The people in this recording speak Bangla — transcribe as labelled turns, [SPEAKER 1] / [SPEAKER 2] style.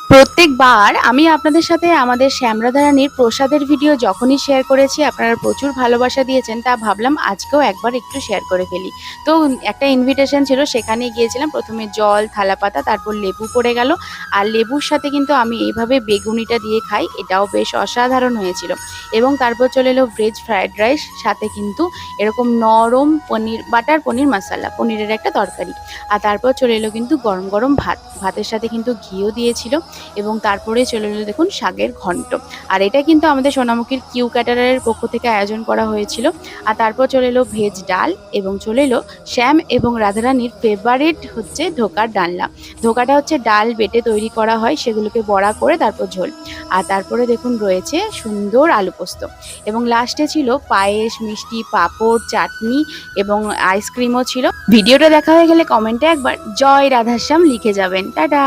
[SPEAKER 1] প্রত্যেকবার আমি আপনাদের সাথে আমাদের শ্যামরাধারানীর প্রসাদের ভিডিও যখনই শেয়ার করেছি আপনারা প্রচুর ভালোবাসা দিয়েছেন, তা ভাবলাম আজকেও একবার একটু শেয়ার করে ফেলি। তো একটা ইনভিটেশন ছিল, সেখানে গিয়েছিলাম। প্রথমে জল, থালাপাতা, তারপর লেবু পড়ে গেল। আর লেবুর সাথে কিন্তু আমি এইভাবে বেগুনিটা দিয়ে খাই, এটাও বেশ অসাধারণ হয়েছিল। এবং তারপর চলে এলো ভেজ ফ্রায়েড রাইস, সাথে কিন্তু এরকম নরম পনির, বাটার পনির মশালা, পনিরের একটা তরকারি। আর তারপর চলে এলো কিন্তু গরম গরম ভাত, ভাতের সাথে কিন্তু ঘিও দিয়েছিল। এবং তারপরে চলে এলো দেখুন শাকের ঘন্ট। আর এটা কিন্তু আমাদের সোনামুখীর কিউ ক্যাটারারের পক্ষ থেকে আয়োজন করা হয়েছিল। আর তারপর চলে এলো ভেজ ডাল, এবং চলে এলো শ্যাম এবং রাধারানীর ফেভারিট হচ্ছে ধোকার ডালনা। ধোকাটা হচ্ছে ডাল বেটে তৈরি করা হয়, সেগুলোকে বড়া করে তারপর ঝোল। আর তারপরে দেখুন রয়েছে সুন্দর আলু পোস্ত, এবং লাস্টে ছিল পায়েস, মিষ্টি, পাঁপড়, চাটনি এবং আইসক্রিমও ছিল। ভিডিওটা দেখা হয়ে গেলে কমেন্টে একবার জয় রাধাশ্যাম লিখে যাবেন। টাটা।